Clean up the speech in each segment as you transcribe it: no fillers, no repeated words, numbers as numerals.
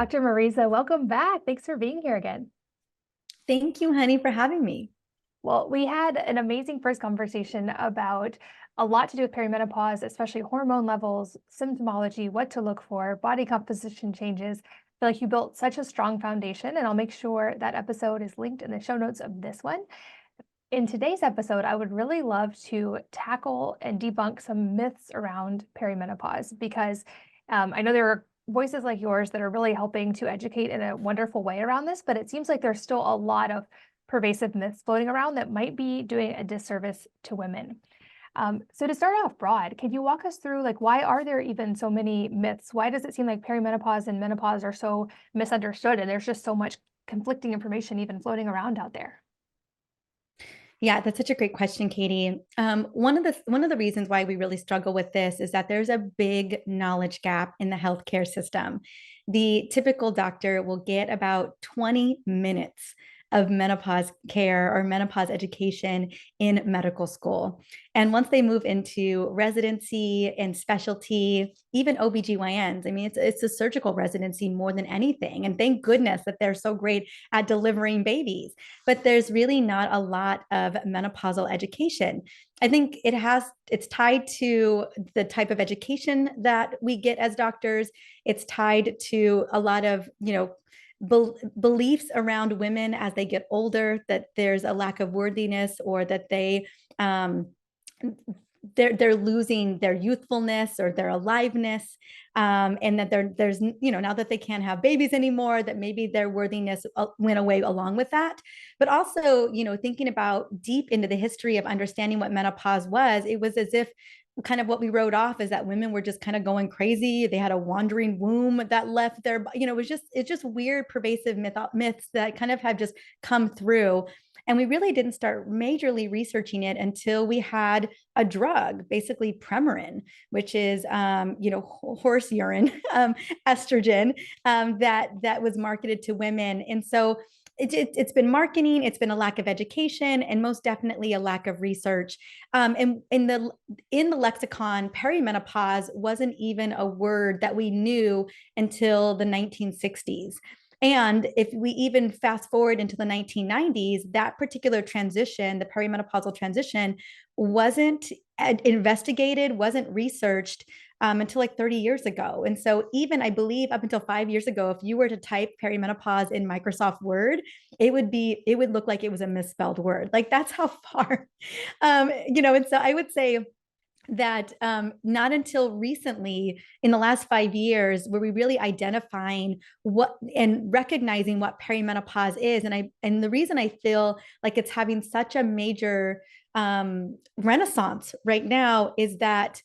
Dr. Mariza, welcome back. Thanks for being here again. Thank you, honey, for having me. Well, we had an amazing first conversation about a lot to do with perimenopause, especially hormone levels, symptomology, what to look for, body composition changes. I feel like you built such a strong foundation, and I'll make sure that episode is linked in the show notes of this one. In today's episode, I would really love to tackle and debunk some myths around perimenopause because I know there are voices like yours that are really helping to educate in a wonderful way around this, but it seems like there's still a lot of pervasive myths floating around that might be doing a disservice to women. So to start off broad, can you walk us through why are there even so many myths? Why does it seem like perimenopause and menopause are so misunderstood and there's just so much conflicting information even floating around out there? Yeah, that's such a great question, Katie. One of the reasons why we really struggle with this is that there's a big knowledge gap in the healthcare system. The typical doctor will get about 20 minutes of menopause care or menopause education in medical school. And once they move into residency and specialty, even OBGYNs, I mean, it's a surgical residency more than anything. And thank goodness that they're so great at delivering babies. But there's really not a lot of menopausal education. I think it's tied to the type of education that we get as doctors. It's tied to a lot of, beliefs around women as they get older, that there's a lack of worthiness or that um, they're losing their youthfulness or their aliveness, and that there's now that they can't have babies anymore, that maybe their worthiness went away along with that. But also, thinking about deep into the history of understanding what menopause was, it was as if kind of what we wrote off is that women were just kind of going crazy. They had a wandering womb that left their, it's just weird, pervasive myths that kind of have just come through. And we really didn't start majorly researching it until we had a drug, basically Premarin, which is, horse urine, estrogen, that was marketed to women. And so it's been marketing, it's been a lack of education, and most definitely a lack of research. And in the lexicon, perimenopause wasn't even a word that we knew until the 1960s. And if we even fast forward into the 1990s, that particular transition, the perimenopausal transition, wasn't investigated, wasn't researched until like 30 years ago. And so even I believe up until 5 years ago, if you were to type perimenopause in Microsoft Word, it would look like it was a misspelled word. Like that's how far, and so I would say that not until recently in the last 5 years were we really identifying what and recognizing what perimenopause is. And the reason I feel like it's having such a major renaissance right now is that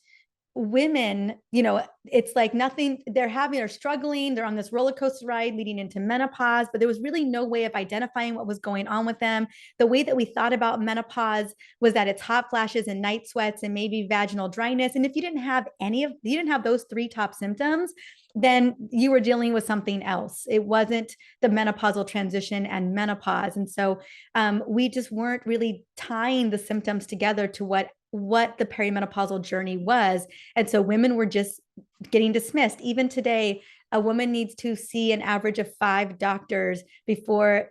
women, it's like nothing, they're struggling, they're on this roller coaster ride leading into menopause, but there was really no way of identifying what was going on with them. The way that we thought about menopause was that it's hot flashes and night sweats and maybe vaginal dryness. And if you didn't have those three top symptoms, then you were dealing with something else. It wasn't the menopausal transition and menopause. And so we just weren't really tying the symptoms together to what the perimenopausal journey was. And so women were just getting dismissed. Even today, a woman needs to see an average of 5 doctors before,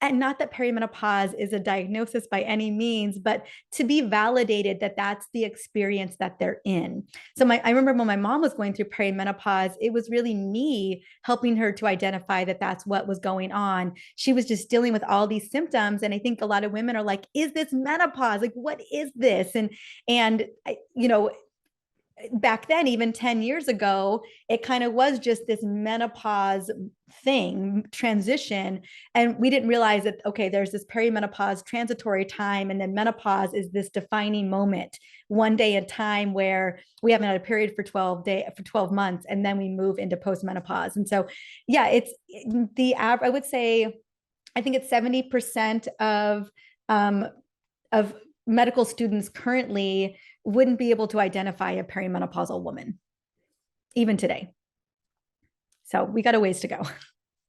and not that perimenopause is a diagnosis by any means, but to be validated that that's the experience that they're in. So I remember when my mom was going through perimenopause, it was really me helping her to identify that that's what was going on. She was just dealing with all these symptoms. And I think a lot of women are like, is this menopause? Like, what is this? And back then, even 10 years ago, it kind of was just this menopause transition. And we didn't realize that, okay, there's this perimenopause transitory time. And then menopause is this defining moment, one day in time where we haven't had a period for 12 months. And then we move into postmenopause. And so, yeah, I would say, I think it's 70% of medical students currently wouldn't be able to identify a perimenopausal woman, even today. So we got a ways to go.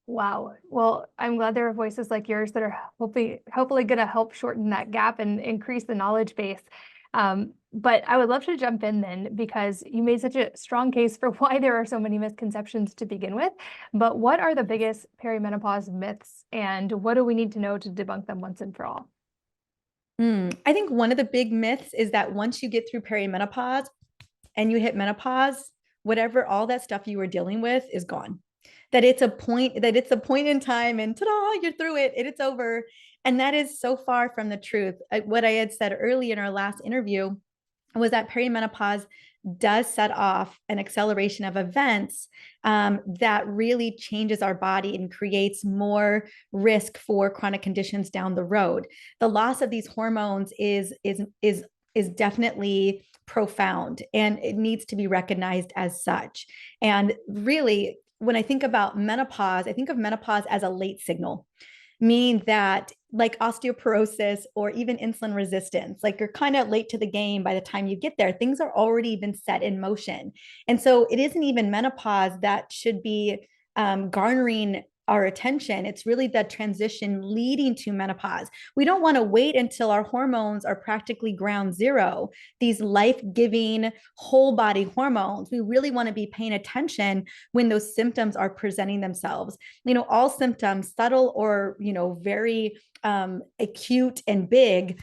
Wow. Well, I'm glad there are voices like yours that are hopefully going to help shorten that gap and increase the knowledge base. But I would love to jump in then because you made such a strong case for why there are so many misconceptions to begin with. But what are the biggest perimenopause myths and what do we need to know to debunk them once and for all? I think one of the big myths is that once you get through perimenopause and you hit menopause, whatever all that stuff you were dealing with is gone. That it's a point in time and ta-da, you're through it and it's over. And that is so far from the truth. What I had said early in our last interview was that perimenopause does set off an acceleration of events that really changes our body and creates more risk for chronic conditions down the road. The loss of these hormones is definitely profound and it needs to be recognized as such. And really, when I think about menopause, I think of menopause as a late signal, meaning that like osteoporosis or even insulin resistance, like you're kind of late to the game by the time you get there, things are already been set in motion. And so it isn't even menopause that should be garnering our attention. It's really the transition leading to menopause. We don't want to wait until our hormones are practically ground zero, these life-giving whole body hormones. We really want to be paying attention when those symptoms are presenting themselves. All symptoms, subtle or, very acute and big,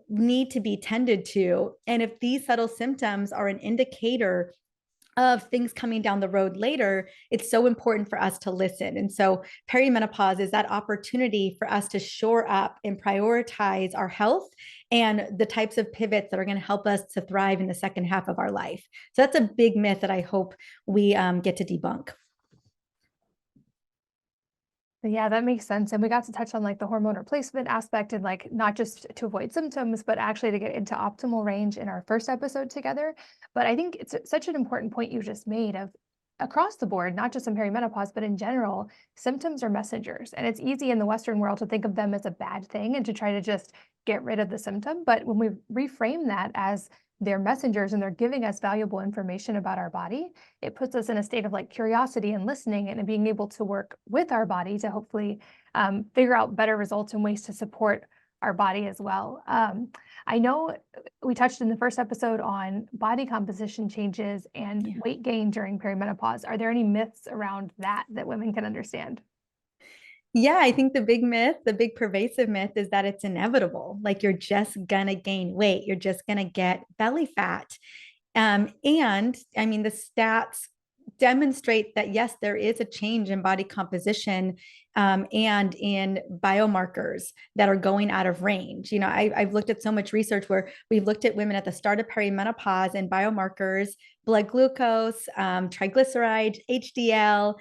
need to be tended to. And if these subtle symptoms are an indicator of things coming down the road later, it's so important for us to listen. And so perimenopause is that opportunity for us to shore up and prioritize our health and the types of pivots that are going to help us to thrive in the second half of our life. So that's a big myth that I hope we get to debunk. Yeah, that makes sense. And we got to touch on like the hormone replacement aspect and like not just to avoid symptoms, but actually to get into optimal range in our first episode together. But I think it's such an important point you just made of across the board, not just in perimenopause, but in general, symptoms are messengers. And it's easy in the Western world to think of them as a bad thing and to try to just get rid of the symptom. But when we reframe that as they're messengers and they're giving us valuable information about our body, it puts us in a state of like curiosity and listening and being able to work with our body to hopefully figure out better results and ways to support our body as well. I know we touched in the first episode on body composition changes and weight gain during perimenopause. Are there any myths around that women can understand? Yeah, I think the big myth, the big pervasive myth is that it's inevitable. Like you're just gonna gain weight, you're just gonna get belly fat. And I mean, the stats demonstrate that yes, there is a change in body composition and in biomarkers that are going out of range. I've looked at so much research where we've looked at women at the start of perimenopause and biomarkers, blood glucose, triglycerides, HDL,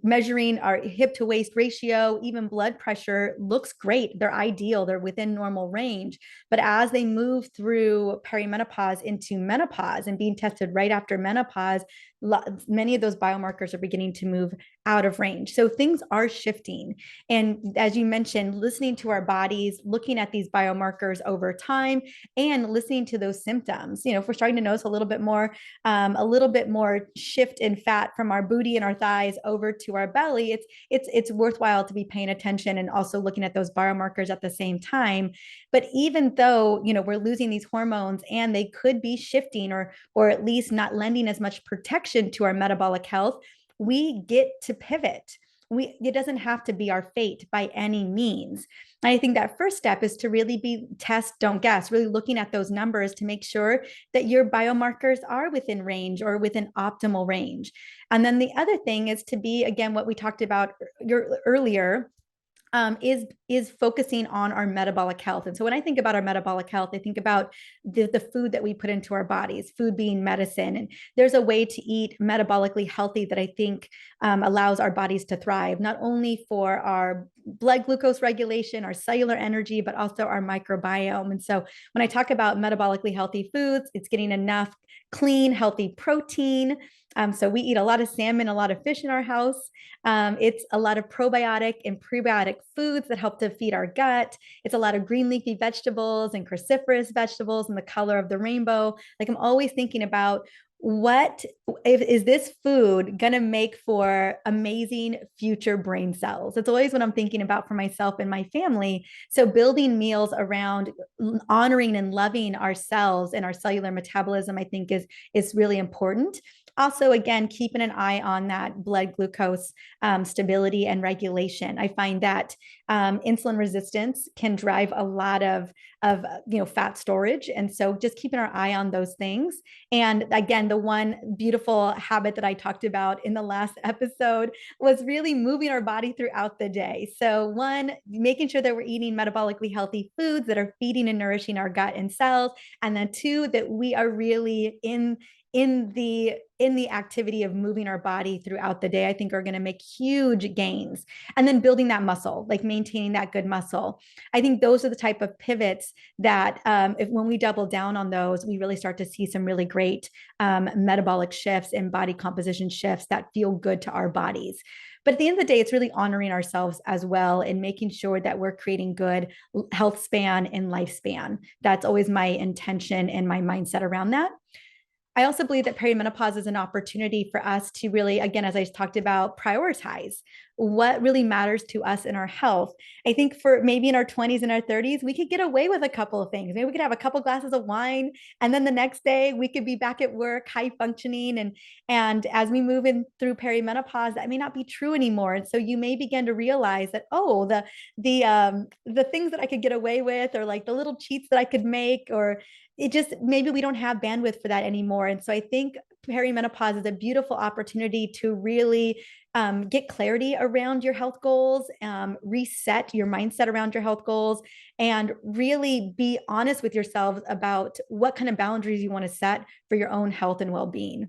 measuring our hip to waist ratio, even blood pressure looks great. They're ideal. They're within normal range. But as they move through perimenopause into menopause and being tested right after menopause, many of those biomarkers are beginning to move out of range. So things are shifting. And as you mentioned, listening to our bodies, looking at these biomarkers over time and listening to those symptoms. If we're starting to notice a little bit more shift in fat from our booty and our thighs over to our belly, it's worthwhile to be paying attention and also looking at those biomarkers at the same time. But even though, we're losing these hormones and they could be shifting or at least not lending as much protection to our metabolic health, we get to pivot. It doesn't have to be our fate by any means. I think that first step is to really be test, don't guess, really looking at those numbers to make sure that your biomarkers are within range or within optimal range. And then the other thing is to be, again, what we talked about earlier, is focusing on our metabolic health. And so when I think about our metabolic health, I think about the food that we put into our bodies, food being medicine. And there's a way to eat metabolically healthy that I think allows our bodies to thrive, not only for our blood glucose regulation, our cellular energy, but also our microbiome. And so when I talk about metabolically healthy foods, it's getting enough clean, healthy protein. So we eat a lot of salmon, a lot of fish in our house. It's a lot of probiotic and prebiotic foods that help to feed our gut. It's a lot of green leafy vegetables and cruciferous vegetables and the color of the rainbow. Like I'm always thinking about what if is this food going to make for amazing future brain cells? It's always what I'm thinking about for myself and my family. So building meals around honoring and loving our cells and our cellular metabolism, I think is really important. Also, again, keeping an eye on that blood glucose stability and regulation. I find that insulin resistance can drive a lot of fat storage, and so just keeping our eye on those things. And again, the one beautiful habit that I talked about in the last episode was really moving our body throughout the day. So one, making sure that we're eating metabolically healthy foods that are feeding and nourishing our gut and cells, and then two, that we are really in the activity of moving our body throughout the day, I think are going to make huge gains. And then building that muscle, like maintaining that good muscle. I think those are the type of pivots that if when we double down on those, we really start to see some really great metabolic shifts and body composition shifts that feel good to our bodies. But at the end of the day, it's really honoring ourselves as well and making sure that we're creating good health span and lifespan. That's always my intention and my mindset around that. I also believe that perimenopause is an opportunity for us to really, again, as I talked about, prioritize what really matters to us in our health. I think for maybe in our 20s and our 30s, we could get away with a couple of things. Maybe we could have a couple glasses of wine, and then the next day we could be back at work, high functioning. And as we move in through perimenopause, that may not be true anymore. And so you may begin to realize that, oh, the things that I could get away with, or like the little cheats that I could make, or it just maybe we don't have bandwidth for that anymore. And so I think perimenopause is a beautiful opportunity to really get clarity around your health goals, reset your mindset around your health goals, and really be honest with yourselves about what kind of boundaries you want to set for your own health and well-being.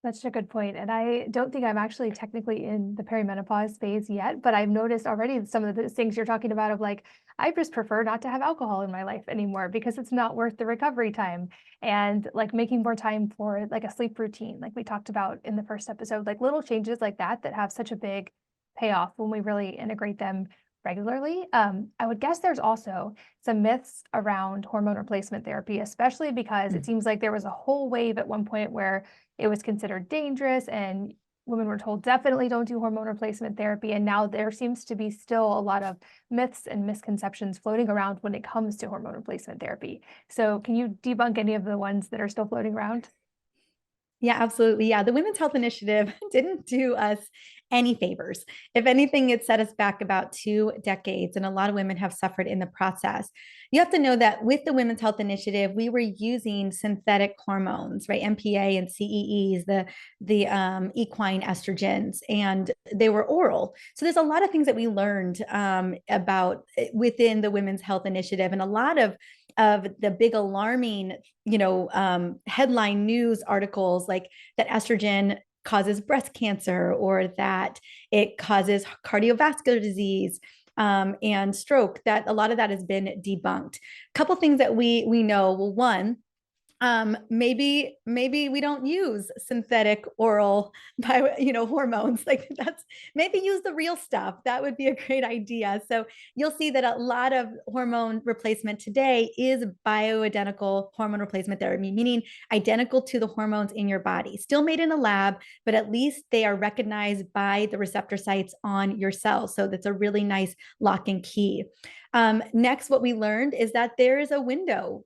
That's a good point. And I don't think I'm actually technically in the perimenopause phase yet, but I've noticed already some of the things you're talking about of like, I just prefer not to have alcohol in my life anymore because it's not worth the recovery time. And like making more time for like a sleep routine, like we talked about in the first episode, like little changes like that that have such a big payoff when we really integrate them regularly. I would guess there's also some myths around hormone replacement therapy, especially because it seems like there was a whole wave at one point where it was considered dangerous and women were told definitely don't do hormone replacement therapy. And now there seems to be still a lot of myths and misconceptions floating around when it comes to hormone replacement therapy. So can you debunk any of the ones that are still floating around? Yeah, absolutely. Yeah, the Women's Health Initiative didn't do us any favors. If anything, it set us back about 2 decades, and a lot of women have suffered in the process. You have to know that with the Women's Health Initiative, we were using synthetic hormones, right? MPA and CEEs, the equine estrogens, and they were oral. So there's a lot of things that we learned about within the Women's Health Initiative, and a lot of the big alarming headline news articles like that estrogen causes breast cancer, or that it causes cardiovascular disease and stroke, that a lot of that has been debunked. A couple things that we know. Well, one, maybe we don't use synthetic oral hormones. Like, that's maybe use the real stuff. That would be a great idea. So you'll see that a lot of hormone replacement today is bioidentical hormone replacement therapy, meaning identical to the hormones in your body, still made in a lab, but at least they are recognized by the receptor sites on your cells. So that's a really nice lock and key. Next, what we learned is that there is a window,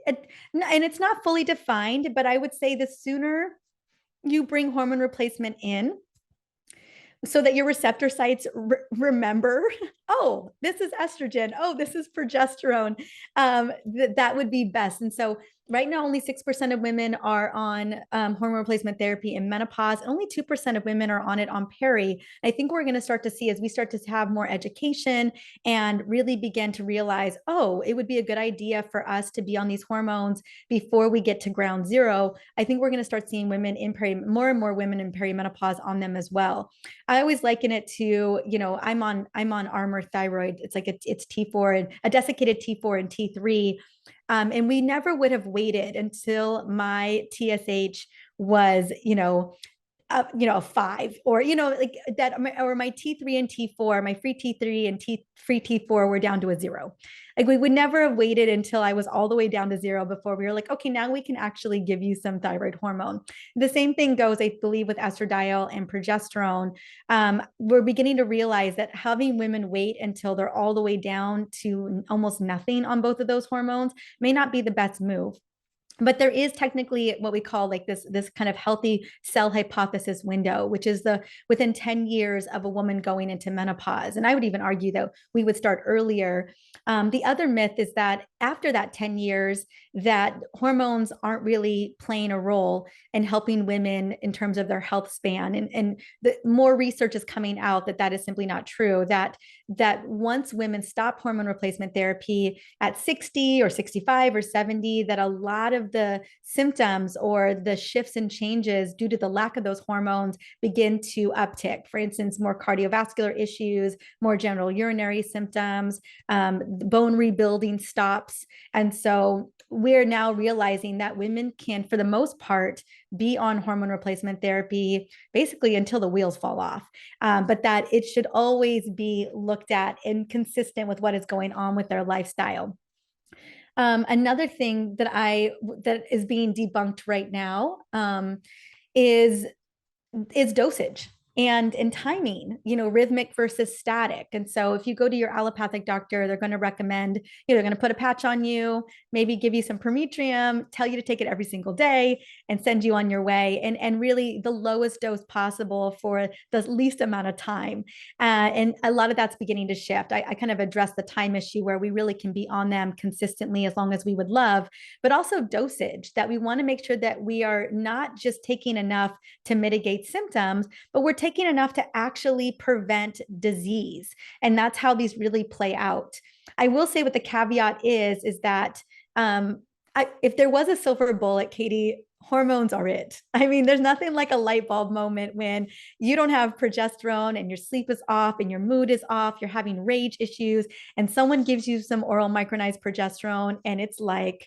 and it's not fully defined, but I would say the sooner you bring hormone replacement in, so that your receptor sites remember, oh, this is estrogen, oh, this is progesterone, that would be best. And so right now, only 6% of women are on hormone replacement therapy in menopause. Only 2% of women are on it on peri. I think we're going to start to see, as we start to have more education and really begin to realize, oh, it would be a good idea for us to be on these hormones before we get to ground zero. I think we're going to start seeing women in more and more women in perimenopause on them as well. I always liken it to, I'm on Armour thyroid. It's like it's T4, and a desiccated T4 and T3. And we never would have waited until my TSH was, a 5, or, like that, or my T3 and T4, my free T3 and free T4 were down to a 0. Like we would never have waited until I was all the way down to 0 before we were like, okay, now we can actually give you some thyroid hormone. The same thing goes, I believe, with estradiol and progesterone. We're beginning to realize that having women wait until they're all the way down to almost nothing on both of those hormones may not be the best move. But there is technically what we call like this kind of healthy cell hypothesis window, which is the within 10 years of a woman going into menopause. And I would even argue that we would start earlier. The other myth is that after that 10 years, that hormones aren't really playing a role in helping women in terms of their health span. And the more research is coming out that is simply not true, that once women stop hormone replacement therapy at 60 or 65 or 70, that a lot of the symptoms or the shifts and changes due to the lack of those hormones begin to uptick. For instance, more cardiovascular issues, more general urinary symptoms, bone rebuilding stops. And so we're now realizing that women can, for the most part, be on hormone replacement therapy basically until the wheels fall off, but that it should always be looked at and consistent with what is going on with their lifestyle. Another thing that is being debunked right now is dosage and timing, rhythmic versus static. And so if you go to your allopathic doctor, they're going to recommend, they're going to put a patch on you, maybe give you some permetrium, tell you to take it every single day and send you on your way. And really the lowest dose possible for the least amount of time. And a lot of that's beginning to shift. I kind of addressed the time issue where we really can be on them consistently as long as we would love, but also dosage, that we want to make sure that we are not just taking enough to mitigate symptoms, but we're taking enough to actually prevent disease. And that's how these really play out. I will say what the caveat is that if there was a silver bullet, Katie, hormones are it. I mean, there's nothing like a light bulb moment when you don't have progesterone and your sleep is off and your mood is off, you're having rage issues, and someone gives you some oral micronized progesterone, and it's like,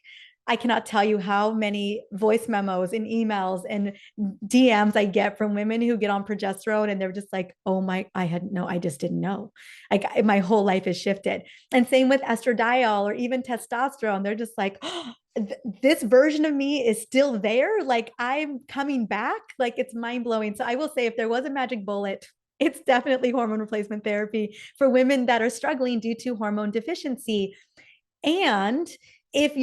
I cannot tell you how many voice memos and emails and DMs I get from women who get on progesterone and they're just like, oh I just didn't know. Like my whole life has shifted. And same with estradiol or even testosterone. They're just like, oh, this version of me is still there. Like I'm coming back. Like it's mind blowing. So I will say, if there was a magic bullet, it's definitely hormone replacement therapy for women that are struggling due to hormone deficiency. And if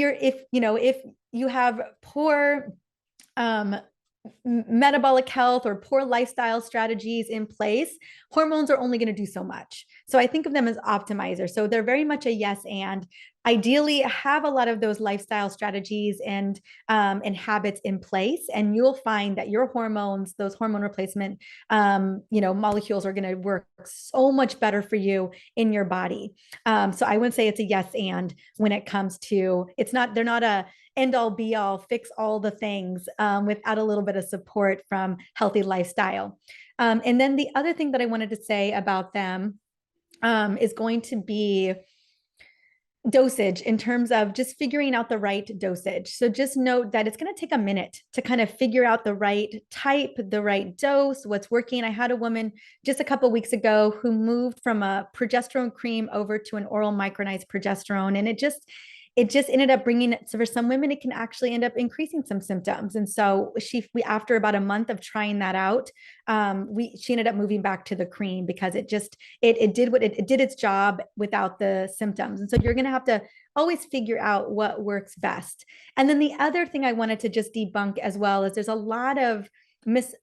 you have poor metabolic health or poor lifestyle strategies in place, hormones are only going to do so much. So I think of them as optimizers. So they're very much a yes and. Ideally, have a lot of those lifestyle strategies and habits in place, and you'll find that your hormones, those hormone replacement, molecules, are going to work so much better for you in your body. So I wouldn't say it's a yes and when it comes to, they're not a end all be all, fix all the things without a little bit of support from healthy lifestyle. And then the other thing that I wanted to say about them is going to be dosage, in terms of just figuring out the right dosage. So just note that it's going to take a minute to kind of figure out the right type, the right dose, what's working. I had a woman just a couple of weeks ago who moved from a progesterone cream over to an oral micronized progesterone, and it just ended up bringing, so for some women, it can actually end up increasing some symptoms. And so after about a month of trying that out, she ended up moving back to the cream because it did its job without the symptoms. And so you're going to have to always figure out what works best. And then the other thing I wanted to just debunk as well is there's a lot of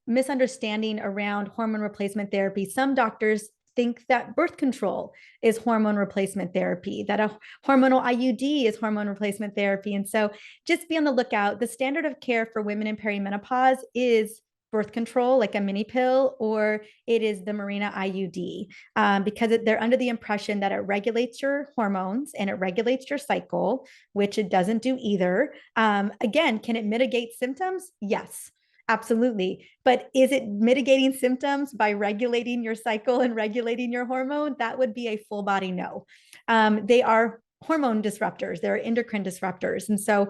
misunderstanding around hormone replacement therapy. Some doctors think that birth control is hormone replacement therapy, that a hormonal IUD is hormone replacement therapy. And so just be on the lookout. The standard of care for women in perimenopause is birth control, like a mini pill, or it is the Mirena IUD, because they're under the impression that it regulates your hormones and it regulates your cycle, which it doesn't do either. Again, can it mitigate symptoms? Yes. Absolutely. But is it mitigating symptoms by regulating your cycle and regulating your hormone? That would be a full body no. They are hormone disruptors, they're endocrine disruptors. And so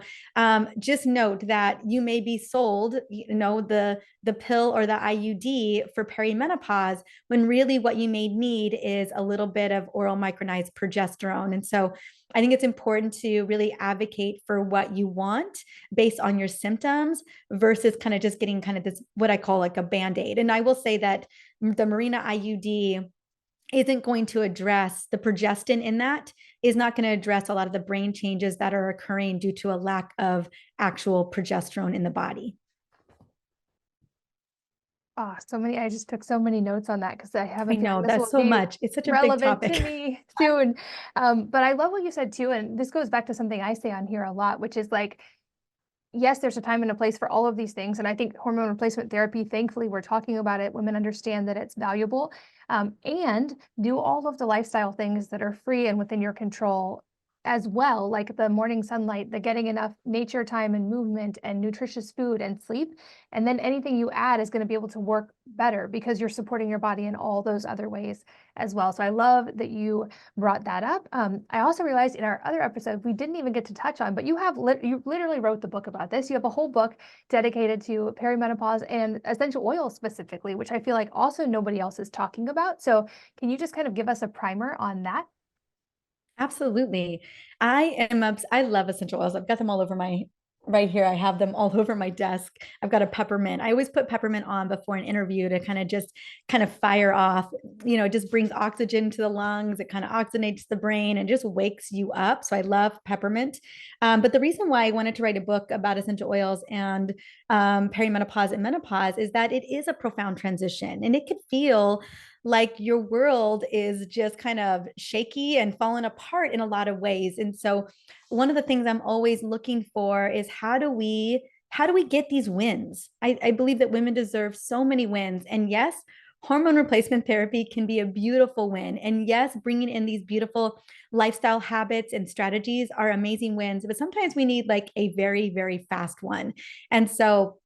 just note that you may be sold, the pill or the IUD for perimenopause, when really what you may need is a little bit of oral micronized progesterone. And so I think it's important to really advocate for what you want based on your symptoms versus kind of just getting kind of this, what I call like a band-aid. And I will say that the Mirena IUD isn't going to address the progestin in that, is not going to address a lot of the brain changes that are occurring due to a lack of actual progesterone in the body. Ah, so many, I just took so many notes on that because I have a I feeling know this that's will so be much. It's such a big relevant to topic. me soon. But I love what you said too, and this goes back to something I say on here a lot, which is like, yes, there's a time and a place for all of these things. And I think hormone replacement therapy, thankfully, we're talking about it. Women understand that it's valuable, and do all of the lifestyle things that are free and within your control as well, like the morning sunlight, the getting enough nature time and movement and nutritious food and sleep. And then anything you add is going to be able to work better because you're supporting your body in all those other ways as well. So I love that you brought that up. I also realized in our other episode, we didn't even get to touch on, but you literally wrote the book about this. You have a whole book dedicated to perimenopause and essential oils specifically, which I feel like also nobody else is talking about. So can you just kind of give us a primer on that? Absolutely. I love essential oils. I've got them all over my right here. I have them all over my desk. I've got a peppermint. I always put peppermint on before an interview to kind of fire off. It just brings oxygen to the lungs. It kind of oxygenates the brain and just wakes you up. So I love peppermint. But the reason why I wanted to write a book about essential oils and perimenopause and menopause is that it is a profound transition, and it could feel like your world is just kind of shaky and falling apart in a lot of ways. And so one of the things I'm always looking for is how do we get these wins? I believe that women deserve so many wins. And yes, hormone replacement therapy can be a beautiful win. And yes, bringing in these beautiful lifestyle habits and strategies are amazing wins, but sometimes we need like a very, very fast one. And so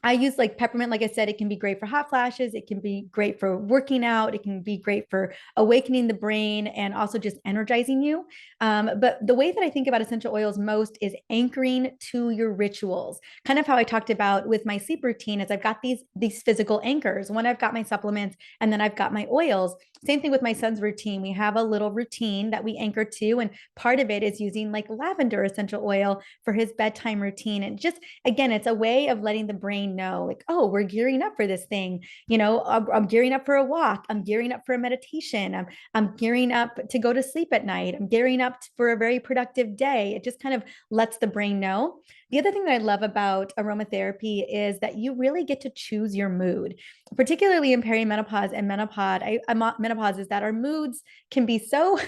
I use like peppermint. Like I said, it can be great for hot flashes. It can be great for working out. It can be great for awakening the brain and also just energizing you. But the way that I think about essential oils most is anchoring to your rituals. Kind of how I talked about with my sleep routine is I've got these physical anchors. One, I've got my supplements, and then I've got my oils. Same thing with my son's routine. We have a little routine that we anchor to, and part of it is using like lavender essential oil for his bedtime routine. And just again, it's a way of letting the brain know, like, oh, we're gearing up for this thing. I'm gearing up for a walk. I'm gearing up for a meditation. I'm gearing up to go to sleep at night. I'm gearing up for a very productive day. It just kind of lets the brain know. The other thing that I love about aromatherapy is that you really get to choose your mood, particularly in perimenopause and menopause, is that our moods can be so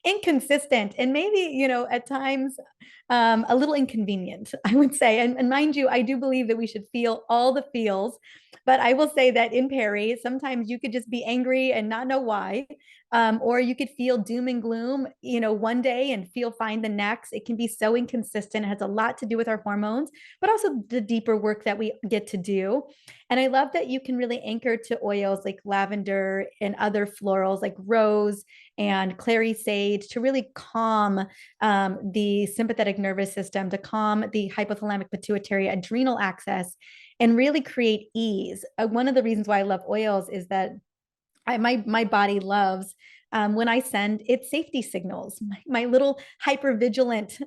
inconsistent and maybe, at times a little inconvenient, I would say. And mind you, I do believe that we should feel all the feels. But I will say that in Perry, sometimes you could just be angry and not know why. Or you could feel doom and gloom, one day and feel fine the next. It can be so inconsistent. It has a lot to do with our hormones, but also the deeper work that we get to do. And I love that you can really anchor to oils like lavender and other florals like rose and clary sage to really calm the sympathetic nervous system, to calm the hypothalamic pituitary adrenal axis, and really create ease. One of the reasons why I love oils is that my body loves when I send it safety signals. My little hyper vigilant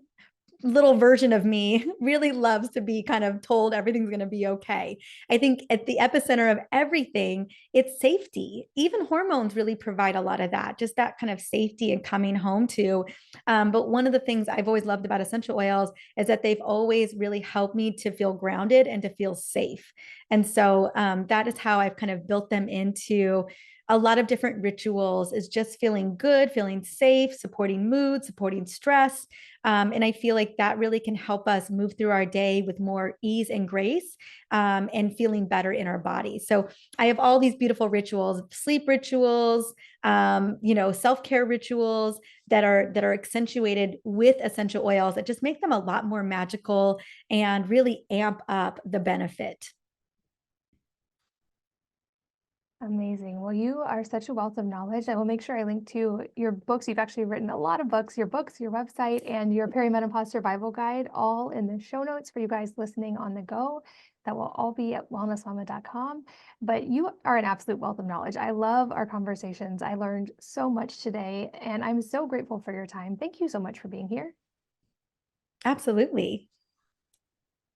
little version of me really loves to be kind of told everything's going to be okay. I think at the epicenter of everything, it's safety. Even hormones really provide a lot of that, just that kind of safety and coming home to. But one of the things I've always loved about essential oils is that they've always really helped me to feel grounded and to feel safe. And so that is how I've kind of built them into a lot of different rituals, is just feeling good, feeling safe, supporting mood, supporting stress. And I feel like that really can help us move through our day with more ease and grace, and feeling better in our body. So I have all these beautiful rituals, sleep rituals, self-care rituals that are accentuated with essential oils that just make them a lot more magical and really amp up the benefit. Amazing. Well, you are such a wealth of knowledge. I will make sure I link to your books. You've actually written a lot of books, your website, and your perimenopause survival guide, all in the show notes for you guys listening on the go. That will all be at wellnessmama.com. But you are an absolute wealth of knowledge. I love our conversations. I learned so much today, and I'm so grateful for your time. Thank you so much for being here. Absolutely.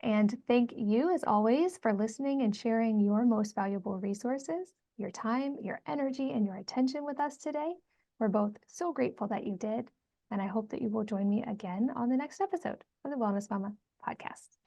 And thank you, as always, for listening and sharing your most valuable resources, your time, your energy, and your attention with us today. We're both so grateful that you did. And I hope that you will join me again on the next episode of the Wellness Mama podcast.